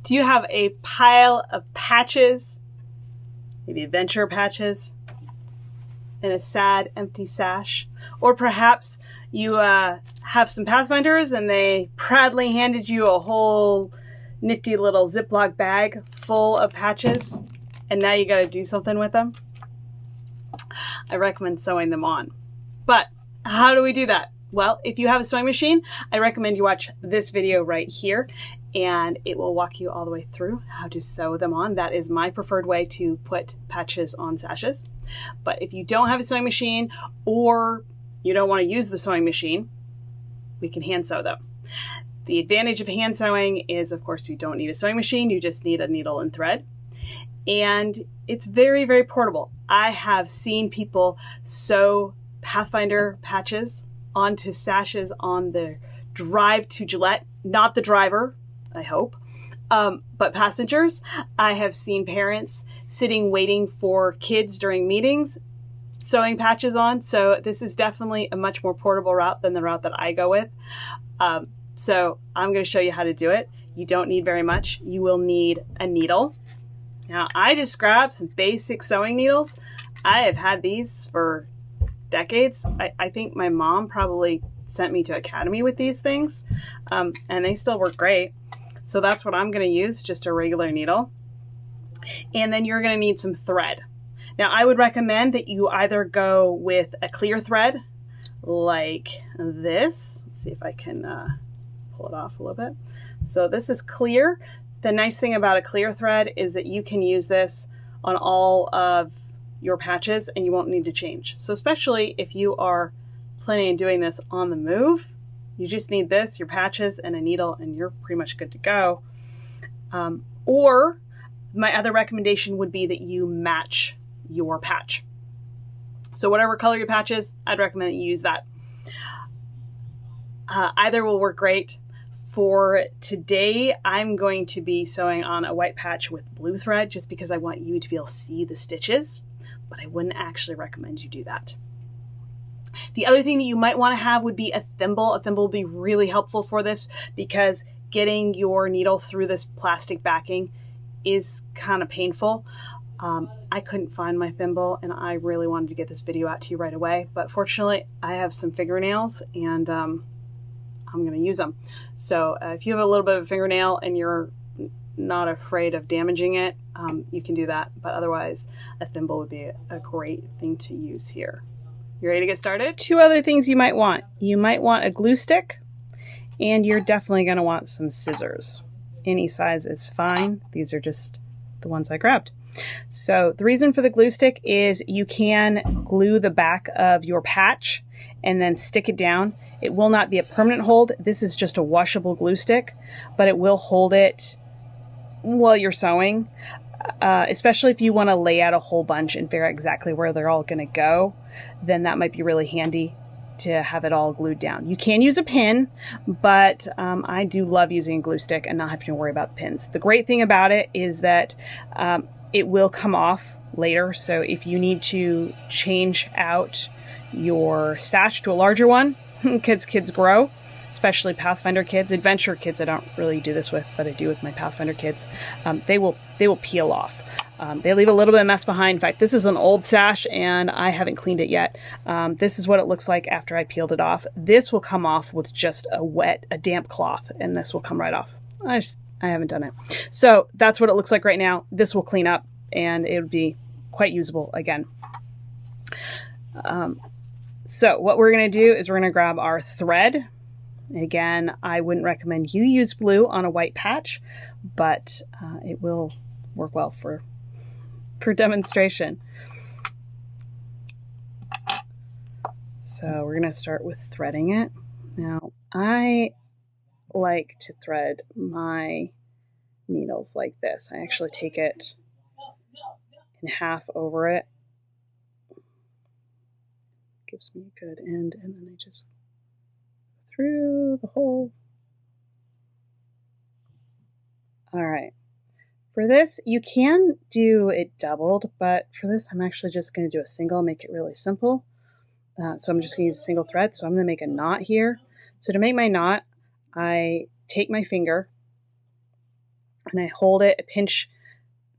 Do you have a pile of patches, maybe adventure patches, and a sad, empty sash? Or perhaps you have some Pathfinders and they proudly handed you a whole nifty little Ziploc bag full of patches, and now you got to do something with them? I recommend sewing them on. But how do we do that? Well, if you have a sewing machine, I recommend you watch this video right here, and it will walk you all the way through how to sew them on. That is my preferred way to put patches on sashes. But if you don't have a sewing machine, or you don't want to use the sewing machine, we can hand sew them. The advantage of hand sewing is, of course, you don't need a sewing machine. You just need a needle and thread. And it's very, very portable. I have seen people sew Pathfinder patches onto sashes on the drive to Gillette. Not the driver, I hope, but passengers. I have seen parents sitting waiting for kids during meetings sewing patches on. So this is definitely a much more portable route than the route that I go with. So I'm going to show you how to do it. You don't need very much. You will need a needle. Now, I just grabbed some basic sewing needles. I have had these for decades. I think my mom probably sent me to Academy with these things, and they still work great. So that's what I'm going to use, just a regular needle. And then you're going to need some thread. Now, I would recommend that you either go with a clear thread like this. Let's see if I can pull it off a little bit. So this is clear. The nice thing about a clear thread is that you can use this on all of your patches and you won't need to change. So especially if you are planning on doing this on the move, you just need this, your patches, and a needle, and you're pretty much good to go. Or my other recommendation would be that you match your patch. So whatever color your patch is, I'd recommend that you use that. Either will work great. For today, I'm going to be sewing on a white patch with blue thread just because I want you to be able to see the stitches, but I wouldn't actually recommend you do that. The other thing that you might want to have would be a thimble. A thimble would be really helpful for this because getting your needle through this plastic backing is kind of painful. I couldn't find my thimble and I really wanted to get this video out to you right away, but fortunately I have some fingernails and I'm going to use them. So if you have a little bit of a fingernail and you're not afraid of damaging it, you can do that. But otherwise, a thimble would be a great thing to use here. You ready to get started? Two other things you might want. You might want a glue stick, and you're definitely going to want some scissors. Any size is fine. These are just the ones I grabbed. So the reason for the glue stick is you can glue the back of your patch and then stick it down. It will not be a permanent hold. This is just a washable glue stick, but it will hold it while you're sewing, especially if you want to lay out a whole bunch and figure out exactly where they're all going to go. Then that might be really handy to have it all glued down. You can use a pin, but I do love using a glue stick and not having to worry about the pins. The great thing about it is that it will come off later. So if you need to change out your sash to a larger one, kids grow, especially Pathfinder kids. Adventure kids I don't really do this with, but I do with my Pathfinder kids. They will peel off. They leave a little bit of mess behind. In fact, this is an old sash and I haven't cleaned it yet. This is what it looks like after I peeled it off. This will come off with just a damp cloth, and this will come right off. I haven't done it. So that's what it looks like right now. This will clean up and it would be quite usable again. So what we're going to do is we're going to grab our thread. Again, I wouldn't recommend you use blue on a white patch, but it will work well for demonstration. So we're going to start with threading it. Now, I like to thread my needles like this. I actually take it in half over it. Gives me a good end, and then I just go through the hole. All right. For this, you can do it doubled, but for this, I'm actually just going to do a single, make it really simple. So I'm just going to use a single thread. So I'm going to make a knot here. So to make my knot, I take my finger and I hold it, I pinch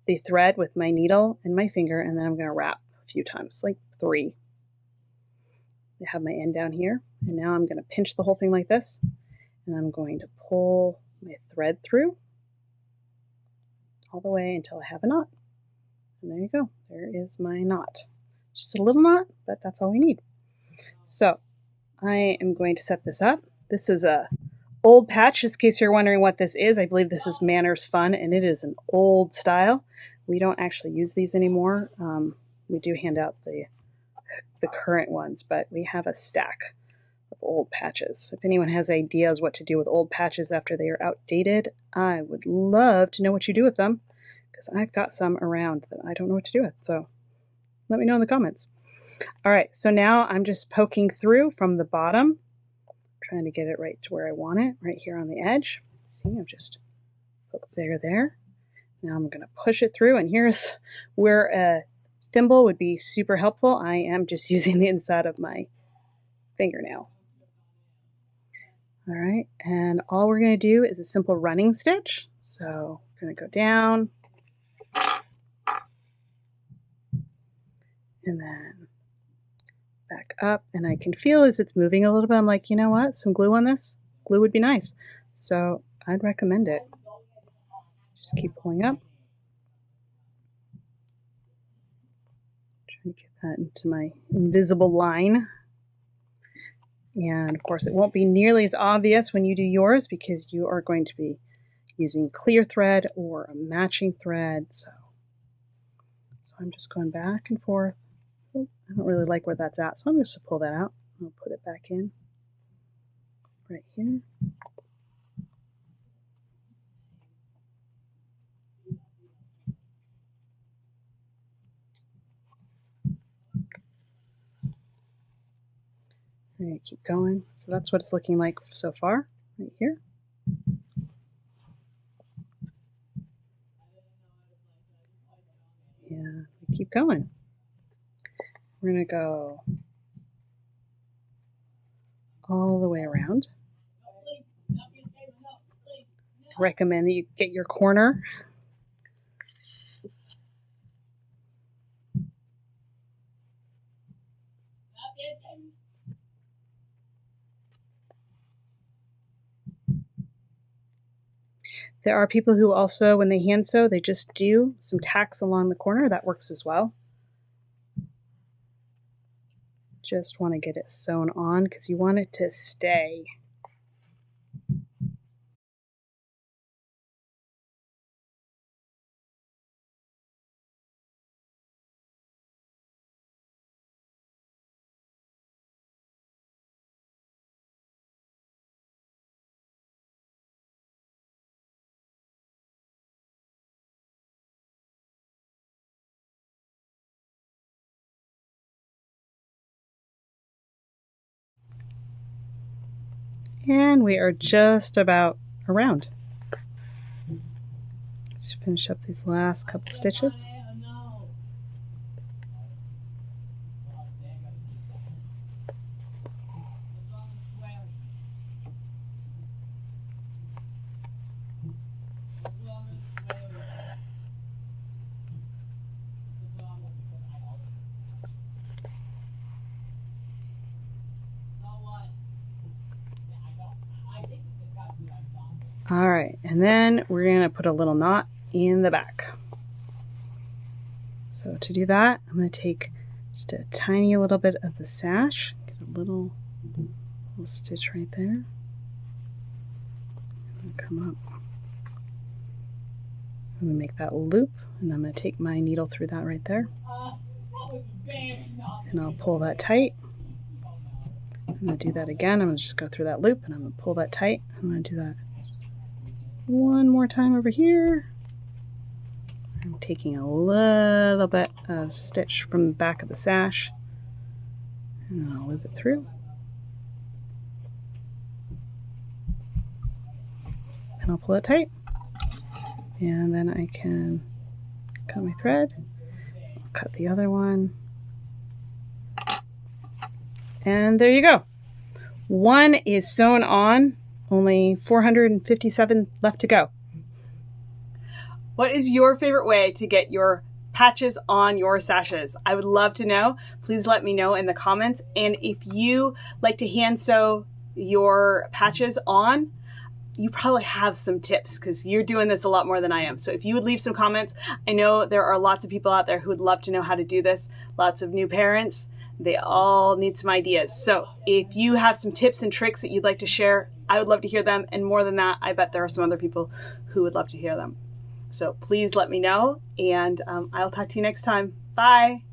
the thread with my needle and my finger, and then I'm going to wrap a few times, like 3. I have my end down here, and now I'm going to pinch the whole thing like this, and I'm going to pull my thread through all the way until I have a knot. And there you go. There is my knot. Just a little knot, but that's all we need. So I am going to set this up. This is a old patch, just in case you're wondering what this is. I believe this is Manners Fun, and it is an old style. We don't actually use these anymore. We do hand out the current ones, but we have a stack of old patches. If anyone has ideas what to do with old patches after they are outdated, I would love to know what you do with them, because I've got some around that I don't know what to do with. So let me know in the comments. All right, so now I'm just poking through from the bottom, trying to get it right to where I want it, right here on the edge. See, I've just poked there. Now I'm going to push it through, and here's where a thimble would be super helpful. I am just using the inside of my fingernail. All right, and all we're going to do is a simple running stitch. So I'm going to go down, and then back up, and I can feel as it's moving a little bit, I'm like, you know what, some glue on this? Glue would be nice. So I'd recommend it. Just keep pulling up. Trying to get that into my invisible line. And of course, it won't be nearly as obvious when you do yours, because you are going to be using clear thread or a matching thread. So I'm just going back and forth. I don't really like where that's at, so I'm just going to pull that out. I'll put it back in right here. We're going to keep going. So that's what it's looking like so far, right here. And we keep going. We're going to go all the way around. I recommend that you get your corner. There are people who also, when they hand sew, they just do some tacks along the corner. That works as well. Just want to get it sewn on because you want it to stay. And we are just about around. Let's finish up these last couple stitches. All right, and then we're going to put a little knot in the back. So to do that, I'm going to take just a tiny little bit of the sash, get a little stitch right there, and come up. I'm going to make that loop, and I'm going to take my needle through that right there, and I'll pull that tight. I'm going to do that again. I'm going to just go through that loop, and I'm going to pull that tight. I'm going to do that one more time over here. I'm taking a little bit of stitch from the back of the sash, and then I'll loop it through. And I'll pull it tight. And then I can cut my thread. I'll cut the other one. And there you go. One is sewn on. Only 457 left to go. What is your favorite way to get your patches on your sashes? I would love to know. Please let me know in the comments. And if you like to hand sew your patches on, you probably have some tips because you're doing this a lot more than I am. So if you would leave some comments, I know there are lots of people out there who would love to know how to do this. Lots of new parents, they all need some ideas. So if you have some tips and tricks that you'd like to share, I would love to hear them. And more than that, I bet there are some other people who would love to hear them. So please let me know, and I'll talk to you next time. Bye.